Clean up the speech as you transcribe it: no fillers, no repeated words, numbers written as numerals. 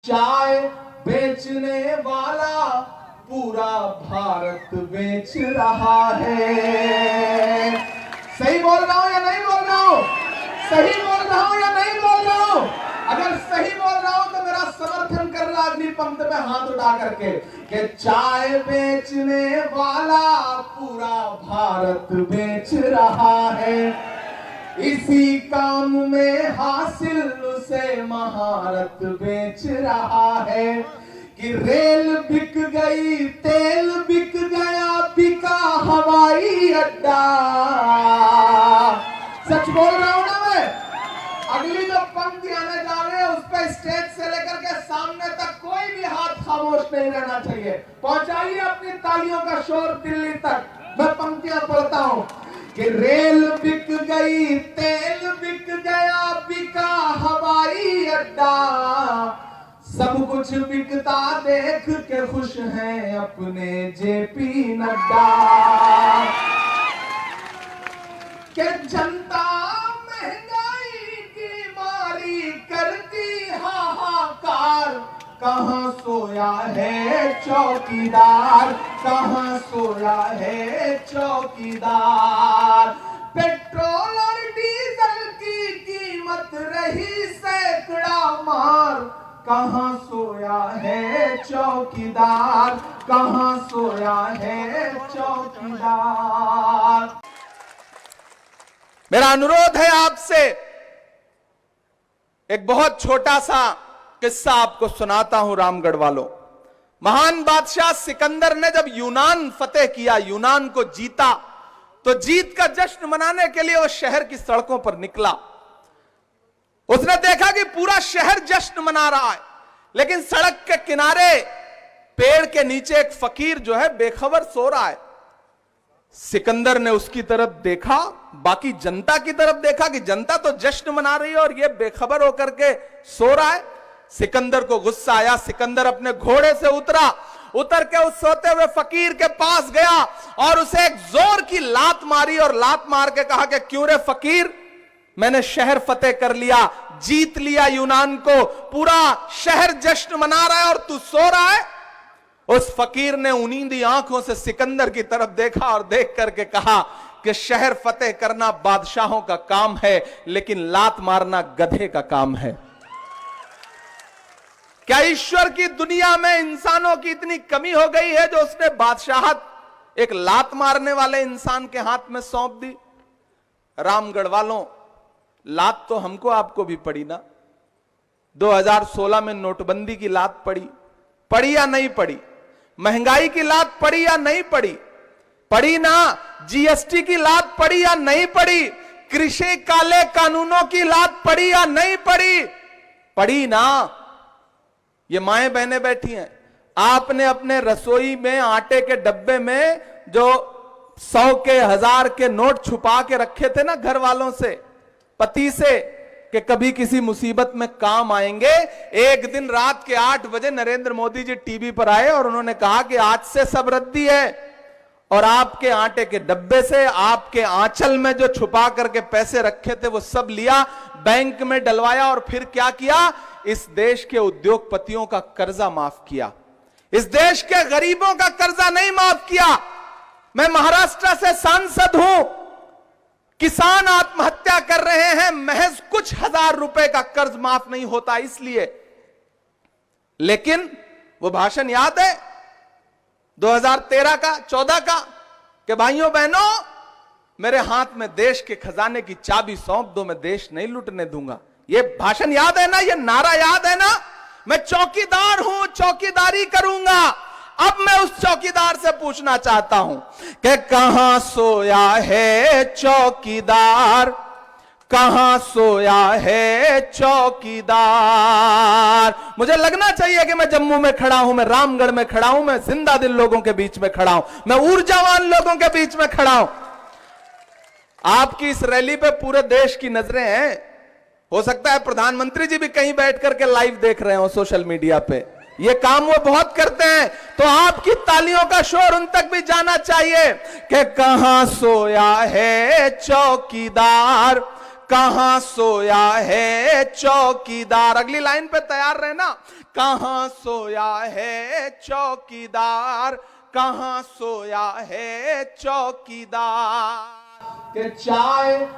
चाय बेचने वाला पूरा भारत बेच रहा है। सही बोल रहा हूं या नहीं बोल रहा हूं? सही बोल रहा हूं या नहीं बोल रहा हूं? अगर सही बोल रहा हूं तो मेरा समर्थन करना अगली पंक्ति में हाथ उठा करके कि चाय बेचने वाला पूरा भारत बेच रहा है। इसी काम में हासिल उसे महारत बेच रहा है कि रेल बिक गई, तेल बिक गया, बिका हवाई अड्डा। सच बोल रहा हूं ना मैं? अगली जो पंक्ति आने जा रहे हैं उस पर स्टेज से लेकर के सामने तक कोई भी हाथ खामोश नहीं रहना चाहिए। पहुंचाइए अपनी तालियों का शोर दिल्ली तक। मैं पंक्तियां पढ़ता हूं कि रेल बिक गई, तेल बिक गया, बिका हवाई अड्डा। सब कुछ बिकता देख के खुश हैं अपने जेपी नड्डा। कि जनता महंगाई की मारी करती हाहाकार। कहां सोया है चौकीदार, कहां सोया है चौकीदार। पेट्रोल और डीजल की कीमत रही सैकड़ा मार। कहां सोया है चौकीदार, कहां सोया है चौकीदार। मेरा अनुरोध है आपसे, एक बहुत छोटा सा किस्सा आपको सुनाता हूं रामगढ़ वालों। महान बादशाह सिकंदर ने जब यूनान फतेह किया, यूनान को जीता, तो जीत का जश्न मनाने के लिए वो शहर की सड़कों पर निकला। उसने देखा कि पूरा शहर जश्न मना रहा है, लेकिन सड़क के किनारे पेड़ के नीचे एक फकीर जो है बेखबर सो रहा है। सिकंदर ने उसकी तरफ देखा, बाकी जनता की तरफ देखा कि जनता तो जश्न मना रही है और ये बेखबर होकर के सो रहा है। सिकंदर को गुस्सा आया। सिकंदर अपने घोड़े से उतर के उस सोते हुए फकीर के पास गया और उसे एक जोर की लात मारी और लात मार के कहा कि क्यों रे फकीर, मैंने शहर फतेह कर लिया, जीत लिया यूनान को, पूरा शहर जश्न मना रहा है और तू सो रहा है। उस फकीर ने उनींदी आंखों से सिकंदर की तरफ देखा और देख करके कहा कि शहर फतेह करना बादशाहों का काम है, लेकिन लात मारना गधे का काम है। क्या ईश्वर की दुनिया में इंसानों की इतनी कमी हो गई है जो उसने बादशाहत एक लात मारने वाले इंसान के हाथ में सौंप दी? रामगढ़ वालों, लात तो हमको आपको भी पड़ी ना। 2016 में नोटबंदी की लात पड़ी या नहीं पड़ी? महंगाई की लात पड़ी या नहीं पड़ी? पड़ी ना। जीएसटी की लात पड़ी या नहीं पड़ी? कृषि काले कानूनों की लात पड़ी या नहीं पड़ी? पड़ी ना। ये माएं बहनें बैठी हैं, आपने अपने रसोई में आटे के डब्बे में जो 100 के 1000 के नोट छुपा के रखे थे ना घर वालों से, पति से, कि कभी किसी मुसीबत में काम आएंगे। एक दिन रात के 8 बजे नरेंद्र मोदी जी टीवी पर आए और उन्होंने कहा कि आज से सब रद्दी है, और आपके आटे के डब्बे से, आपके आंचल में जो छुपा करके पैसे रखे थे वो सब लिया, बैंक में डलवाया और फिर क्या किया? इस देश के उद्योगपतियों का कर्जा माफ किया। इस देश के गरीबों का कर्जा नहीं माफ किया। मैं महाराष्ट्र से सांसद हूं, किसान आत्महत्या कर रहे हैं, महज कुछ हजार रुपए का कर्ज माफ नहीं होता इसलिए। लेकिन वो भाषण याद है 2013 का, 14 का, कि भाइयों बहनों, मेरे हाथ में देश के खजाने की चाबी सौंप दो, मैं देश नहीं लूटने दूंगा। ये भाषण याद है ना? ये नारा याद है ना? मैं चौकीदार हूं, चौकीदारी करूंगा। अब मैं उस चौकीदार से पूछना चाहता हूं कि कहां सोया है चौकीदार, कहां सोया है चौकीदार। मुझे लगना चाहिए कि मैं जम्मू में खड़ा हूं, मैं रामगढ़ में खड़ा हूं, मैं जिंदा दिल लोगों के बीच में खड़ा हूं, मैं ऊर्जावान लोगों के बीच में खड़ा हूं। आपकी इस रैली पे पूरे देश की नजरें हैं। हो सकता है प्रधानमंत्री जी भी कहीं बैठ करके लाइव देख रहे हो सोशल मीडिया पे। ये काम वो बहुत करते हैं, तो आपकी तालियों का शोर उन तक भी जाना चाहिए कि कहां सोया है चौकीदार, कहां सोया है चौकीदार। अगली लाइन पे तैयार रहना कहां सोया है चौकीदार, कहां सोया है चौकीदार। कि चाय